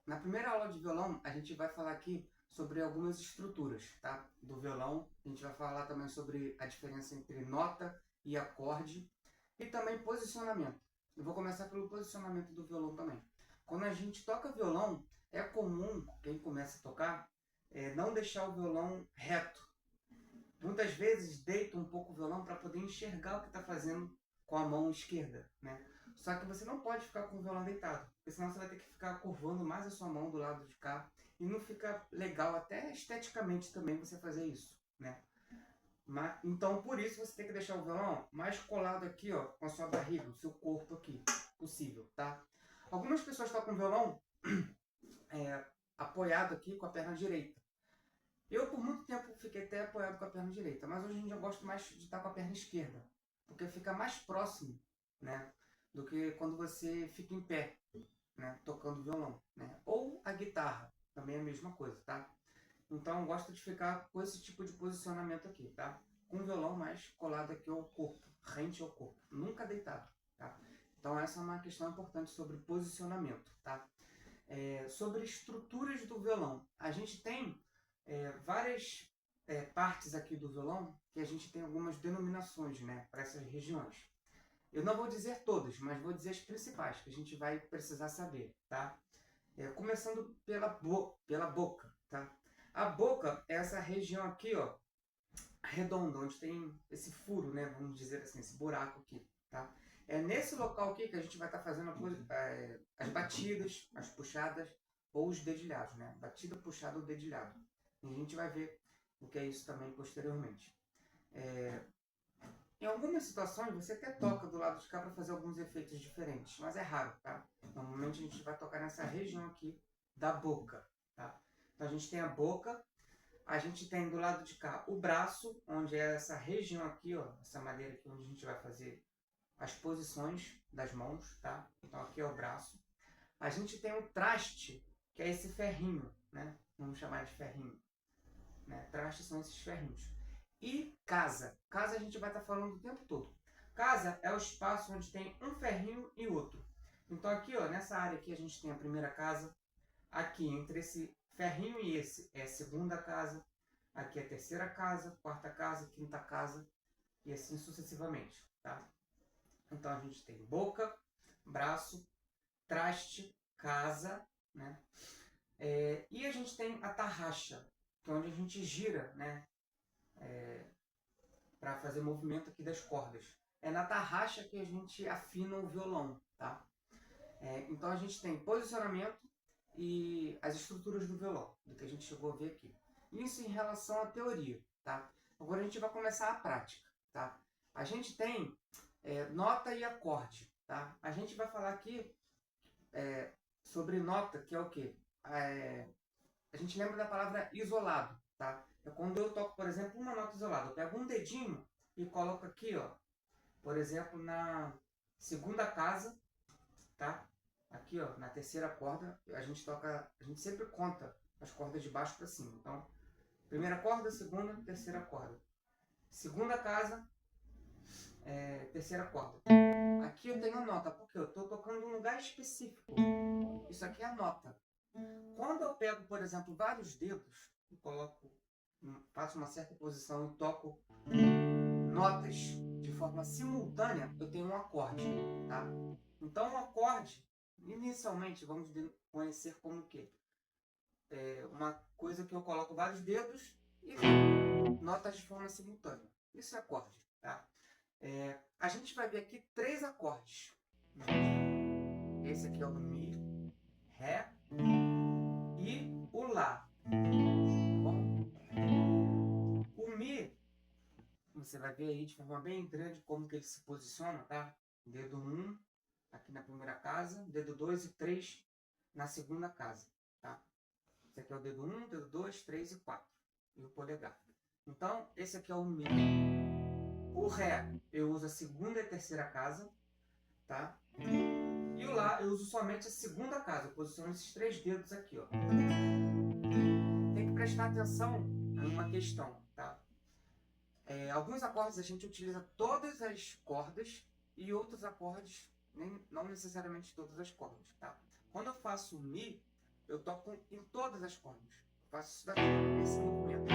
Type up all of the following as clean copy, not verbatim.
Na primeira aula de violão, a gente vai falar aqui sobre algumas estruturas, tá? Do violão. A gente vai falar também sobre a diferença entre nota e acorde e também posicionamento. Eu vou começar pelo posicionamento do violão também. Quando a gente toca violão, é comum, quem começa a tocar, não deixar o violão reto. Muitas vezes deita um pouco o violão para poder enxergar o que está fazendo com a mão esquerda, né? Só que você não pode ficar com o violão deitado, porque senão você vai ter que ficar curvando mais a sua mão do lado de cá e não fica legal, até esteticamente também, você fazer isso, né? Então, por isso, você tem que deixar o violão mais colado aqui, ó, com a sua barriga, o seu corpo aqui, possível, tá? Algumas pessoas tocam violão apoiado aqui com a perna direita. Eu, por muito tempo, fiquei até apoiado com a perna direita, mas hoje em dia eu gosto mais de estar com a perna esquerda, porque fica mais próximo, né, do que quando você fica em pé, né, tocando violão, né, ou a guitarra, também é a mesma coisa, tá? Então eu gosto de ficar com esse tipo de posicionamento aqui, tá? Com o violão mais colado aqui ao corpo, rente ao corpo, nunca deitado, tá? Então essa é uma questão importante sobre posicionamento, tá? Sobre estruturas do violão. A gente tem várias partes aqui do violão que a gente tem algumas denominações, né, para essas regiões. Eu não vou dizer todas, mas vou dizer as principais que a gente vai precisar saber, tá? Começando pela boca, tá? A boca é essa região aqui, ó, redonda, onde tem esse furo, né, vamos dizer assim, esse buraco aqui, tá? É nesse local aqui que a gente vai estar fazendo as batidas, as puxadas ou os dedilhados, né? Batida, puxada ou dedilhado. E a gente vai ver o que é isso também posteriormente. Em algumas situações você até toca do lado de cá para fazer alguns efeitos diferentes, mas é raro, tá? Normalmente a gente vai tocar nessa região aqui da boca, tá? Então a gente tem a boca, a gente tem do lado de cá o braço, onde é essa região aqui, ó, essa madeira aqui onde a gente vai fazer as posições das mãos, tá? Então aqui é o braço. A gente tem o traste, que é esse ferrinho, né? Vamos chamar de ferrinho, né? Traste são esses ferrinhos. E casa. Casa a gente vai estar falando o tempo todo. Casa é o espaço onde tem um ferrinho e outro. Então aqui, ó, nessa área aqui a gente tem a primeira casa. Aqui entre esse ferrinho e esse é a segunda casa. Aqui é a terceira casa, quarta casa, quinta casa e assim sucessivamente, tá? Então a gente tem boca, braço, traste, casa, né? E a gente tem a tarraxa, que é onde a gente gira, né? Para fazer o movimento aqui das cordas. É na tarraxa que a gente afina o violão, tá? Então a gente tem posicionamento e as estruturas do violão, do que a gente chegou a ver aqui. Isso em relação à teoria, tá? Agora a gente vai começar a prática, tá? A gente tem nota e acorde, tá? A gente vai falar aqui sobre nota, que é o quê? A gente lembra da palavra isolado, tá? É quando eu toco, por exemplo, uma nota isolada. Eu pego um dedinho e coloco aqui, ó, por exemplo, na segunda casa, tá? Aqui, ó, na terceira corda, a gente toca, a gente sempre conta as cordas de baixo para cima. Então, primeira corda, segunda, terceira corda. Segunda casa, terceira corda. Aqui eu tenho a nota, porque eu estou tocando em um lugar específico. Isso aqui é a nota. Quando eu pego, por exemplo, vários dedos e coloco, faço uma certa posição e toco notas de forma simultânea, eu tenho um acorde, tá? Então, um acorde, inicialmente, vamos conhecer como o quê? Uma coisa que eu coloco vários dedos e notas de forma simultânea. Isso é acorde, tá? A gente vai ver aqui 3 acordes. Esse aqui é o Mi, Ré e o Lá. Bom, o Mi, você vai ver aí de forma bem grande como que ele se posiciona, tá? Dedo 1 aqui na primeira casa, dedo 2 e 3 na segunda casa, tá? Esse aqui é o dedo 1, dedo 2, 3 e 4. E o polegar. Então, esse aqui é o Mi. O Ré, eu uso a segunda e a terceira casa, tá? E o Lá, eu uso somente a segunda casa. Eu posiciono esses 3 dedos aqui, ó. Tem que prestar atenção em uma questão, tá? Alguns acordes a gente utiliza todas as cordas e outros acordes não necessariamente todas as cordas, tá? Quando eu faço o Mi, eu toco em todas as cordas. Faço isso daqui, esse movimento.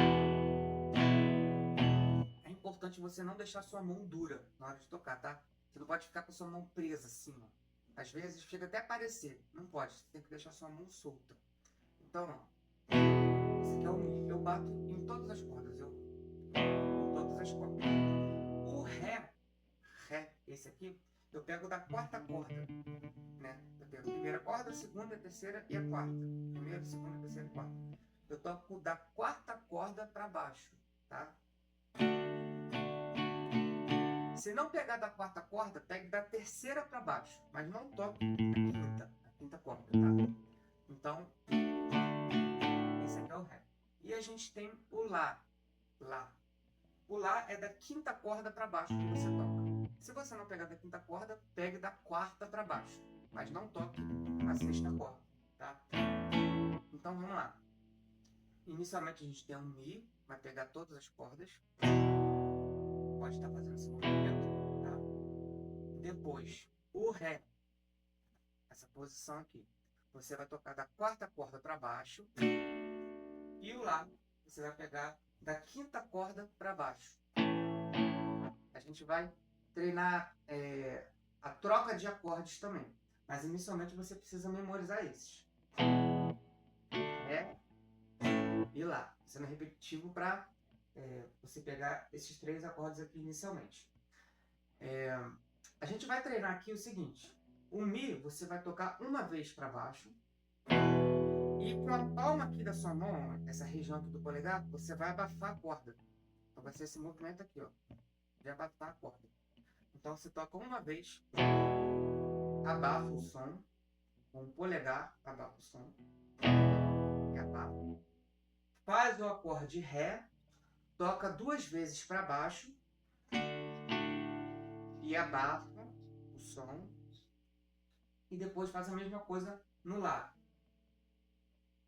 É importante você não deixar sua mão dura na hora de tocar, tá? Você não pode ficar com a sua mão presa assim, ó. Às vezes chega até a parecer. Não pode, você tem que deixar sua mão solta. Então, ó. Esse aqui é o Mi. Eu bato em todas as cordas. Em todas as cordas. O Ré, esse aqui, eu pego da quarta corda, né? Eu pego a primeira corda, a segunda, a terceira e a quarta. Primeira, segunda, terceira e quarta. Eu toco da quarta corda para baixo, tá? Se não pegar da quarta corda, pegue da terceira para baixo, mas não toque a quinta corda, tá? Então, esse aqui é o Ré. E a gente tem o Lá. O Lá é da quinta corda para baixo que você toca. Se você não pegar da quinta corda, pegue da quarta para baixo, mas não toque a sexta corda, tá? Então vamos lá. Inicialmente a gente tem um Mi, vai pegar todas as cordas. Pode estar fazendo esse movimento, tá? Depois, o Ré, essa posição aqui. Você vai tocar da quarta corda para baixo. E o Lá, você vai pegar da quinta corda para baixo. A gente vai treinar a troca de acordes também. Mas inicialmente você precisa memorizar esses. Ré e Lá. Sendo repetitivo para você pegar esses três acordes aqui inicialmente. A gente vai treinar aqui o seguinte. O Mi você vai tocar uma vez para baixo. E com a palma aqui da sua mão, essa região aqui do polegar, você vai abafar a corda. Então vai ser esse movimento aqui, ó, de abafar a corda. Então você toca uma vez, abafa o som, com o polegar, abafa o som, e abafa. Faz o acorde Ré, toca duas vezes para baixo, e abafa o som, e depois faz a mesma coisa no Lá.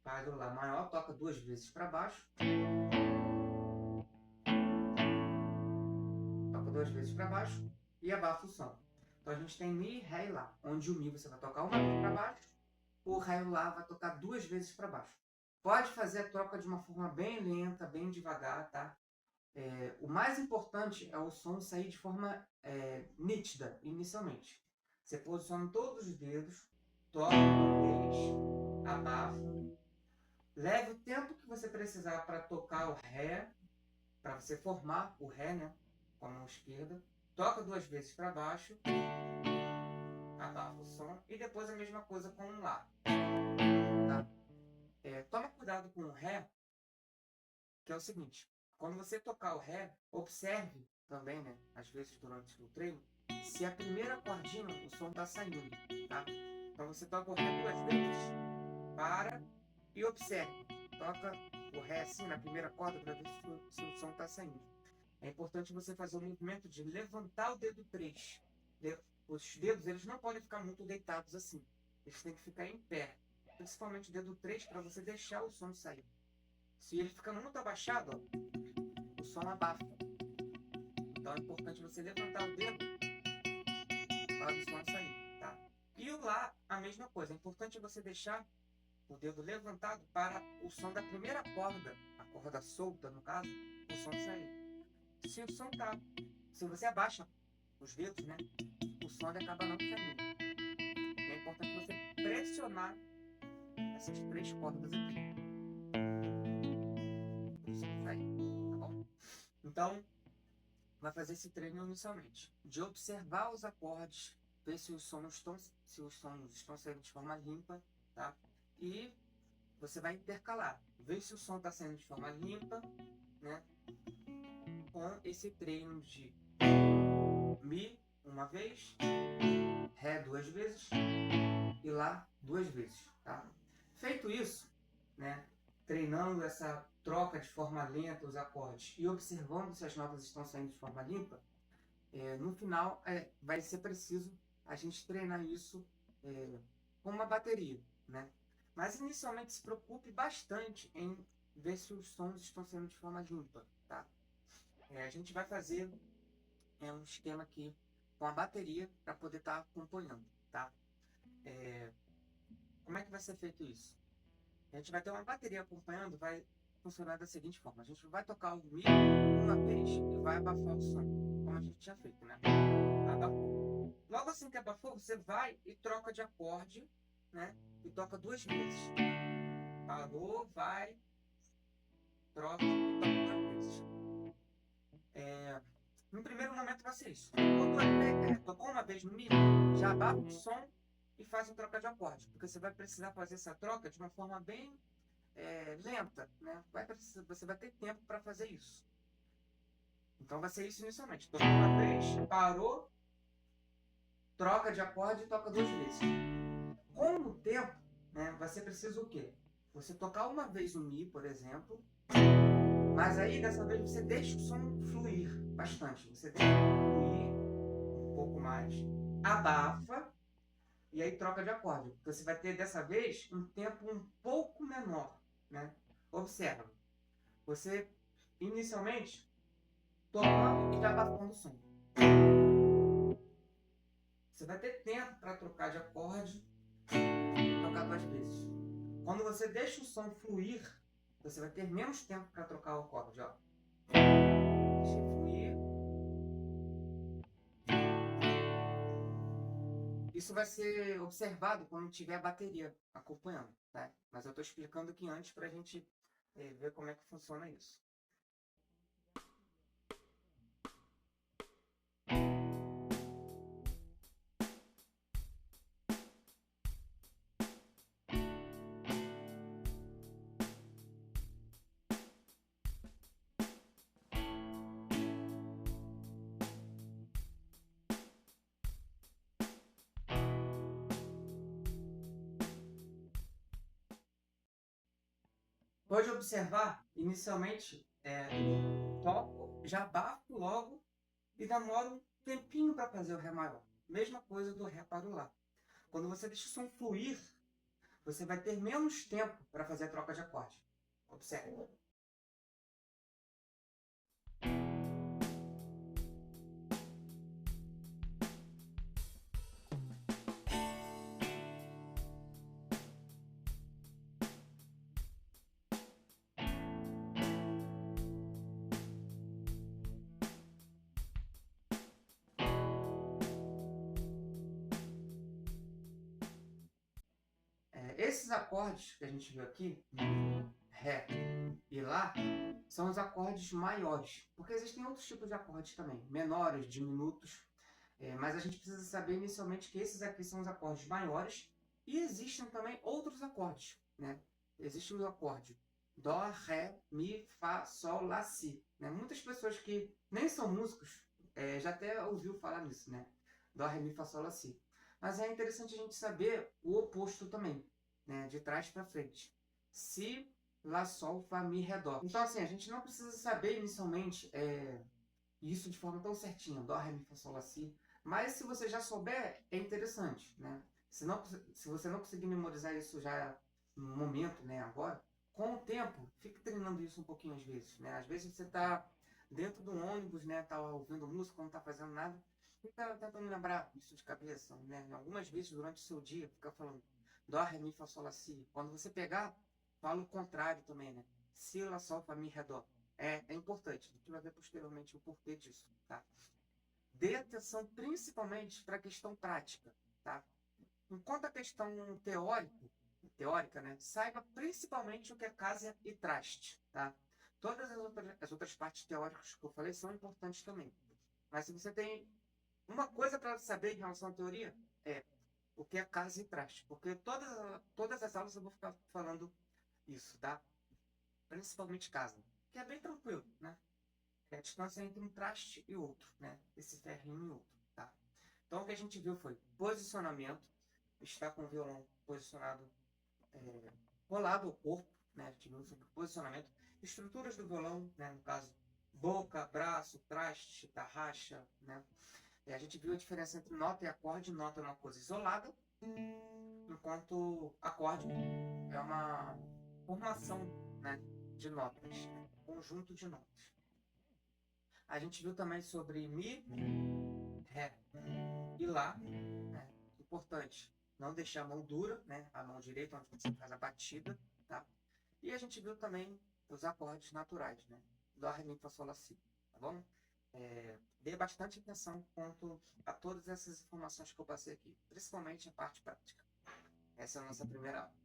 Faz o Lá maior, toca duas vezes para baixo, toca duas vezes para baixo, e abafa o som. Então a gente tem Mi, Ré e Lá, onde o Mi você vai tocar uma vez para baixo, o Ré e o Lá vai tocar duas vezes para baixo. Pode fazer a troca de uma forma bem lenta, bem devagar, tá? O mais importante é o som sair de forma nítida, inicialmente. Você posiciona todos os dedos, toca uma vez, abafa, leve o tempo que você precisar para tocar o Ré, para você formar o Ré, né, com a mão esquerda, toca duas vezes para baixo, abafa o som, e depois a mesma coisa com o Lá. Tá? Toma cuidado com o Ré, que é o seguinte, quando você tocar o Ré, observe também, né, às vezes durante o treino, se a primeira cordinha o som está saindo, tá? Então você toca o Ré duas vezes, para e observe. Toca o Ré assim na primeira corda para ver se o som está saindo. É importante você fazer o movimento de levantar o dedo 3. Os dedos eles não podem ficar muito deitados assim. Eles têm que ficar em pé. Principalmente o dedo 3 para você deixar o som sair. Se ele fica muito abaixado, ó, o som abafa. Então é importante você levantar o dedo para o som sair, tá? E o Lá, a mesma coisa. É importante você deixar o dedo levantado para o som da primeira corda, a corda solta, no caso, o som sair. Se o som tá, se você abaixa os dedos, né, o som acaba não saindo. E é importante você pressionar essas três cordas aqui para o som sair, tá bom? Então, vai fazer esse treino inicialmente, de observar os acordes, ver se os sons estão saindo de forma limpa, tá? E você vai intercalar, ver se o som está saindo de forma limpa, né? Com esse treino de Mi uma vez, Ré duas vezes e Lá duas vezes, tá? Feito isso, né? Treinando essa troca de forma lenta os acordes e observando se as notas estão saindo de forma limpa, no final vai ser preciso a gente treinar isso com uma bateria, né? Mas inicialmente se preocupe bastante em ver se os sons estão saindo de forma limpa, tá? A gente vai fazer um esquema aqui com a bateria para poder estar acompanhando, tá? Como é que vai ser feito isso? A gente vai ter uma bateria acompanhando, vai funcionar da seguinte forma. A gente vai tocar o Mi uma vez e vai abafar o som, como a gente tinha feito, né? Abafou. Logo assim que abafou, você vai e troca de acorde, né? E toca 2 vezes. Parou, vai, troca e toca 2 vezes. No primeiro momento vai ser isso. Tocou uma vez no Mi, já abafa o som e faz a troca de acorde. Porque você vai precisar fazer essa troca de uma forma bem lenta, né? Você vai ter tempo para fazer isso. Então vai ser isso inicialmente. Tocou uma vez, parou, troca de acorde e toca 2 vezes. Com o tempo, né, vai ser preciso o quê? Você tocar uma vez o Mi, por exemplo, mas aí dessa vez você deixa o som fluir bastante. Você deixa fluir um pouco mais, abafa e aí troca de acorde. Você vai ter dessa vez um tempo um pouco menor, né? Observa. Você inicialmente tocando e já abafando o som. Você vai ter tempo para trocar de acorde e tocar 2 vezes. Quando você deixa o som fluir, você vai ter menos tempo para trocar o acorde, ó. Deixa fluir. Isso vai ser observado quando tiver a bateria acompanhando, tá? Mas eu estou explicando aqui antes para a gente ver como é que funciona isso. Pode observar, inicialmente, toco, já abafo logo e demora um tempinho para fazer o Ré maior. Mesma coisa do Ré para o Lá. Quando você deixa o som fluir, você vai ter menos tempo para fazer a troca de acorde. Observe. Esses acordes que a gente viu aqui, Ré e Lá, são os acordes maiores. Porque existem outros tipos de acordes também, menores, diminutos. Mas a gente precisa saber inicialmente que esses aqui são os acordes maiores e existem também outros acordes, né? Existe o acorde Dó, Ré, Mi, Fá, Sol, Lá, Si. Né? Muitas pessoas que nem são músicos já até ouviu falar nisso, né? Dó, Ré, Mi, Fá, Sol, Lá, Si. Mas é interessante a gente saber o oposto também, né? De trás para frente. Si, Lá, Sol, Fá, Mi, Ré, Dó. Então assim, a gente não precisa saber inicialmente isso de forma tão certinha, Dó, Ré, Mi, Fá, Sol, Lá, Si. Mas se você já souber, é interessante, né? Se você não conseguir memorizar isso já no momento, né, agora, com o tempo, fique treinando isso um pouquinho às vezes, né? Às vezes você está dentro do ônibus, né, tá ouvindo música, não está fazendo nada, fica tentando lembrar isso de cabeça, né? Algumas vezes durante o seu dia, fica falando Dó, Ré, Mi, Fá, Sol, Lá, Si. Quando você pegar, fala o contrário também, né? Si, Lá, Sol, Fá, Mi, Ré, Dó. É importante. A gente vai ver posteriormente o porquê disso, tá? Dê atenção principalmente para a questão prática, tá? Enquanto a questão teórica, né, saiba principalmente o que é casa e traste, tá? Todas as outras partes teóricas que eu falei são importantes também. Mas se você tem uma coisa para saber em relação à teoria, é o que é casa e traste. Porque todas as aulas eu vou ficar falando isso, tá? Principalmente casa, que é bem tranquilo, né? É a distância entre um traste e outro, né? Esse ferrinho e outro, tá? Então o que a gente viu foi posicionamento, está com o violão posicionado colado ao corpo, né? A gente viu sobre posicionamento, estruturas do violão, né? No caso, boca, braço, traste, tarraxa, né? E a gente viu a diferença entre nota e acorde. Nota é uma coisa isolada, enquanto acorde é uma formação, né, de notas, né? Conjunto de notas. A gente viu também sobre Mi, Ré e Lá, né? Importante, não deixar a mão dura, né? A mão direita onde você faz a batida, tá? tá? E a gente viu também os acordes naturais, né? Dó, Ré, Mi, Fá, Sol, Lá, Si, tá bom? Dê bastante atenção quanto a todas essas informações que eu passei aqui, principalmente a parte prática. Essa é a nossa primeira aula.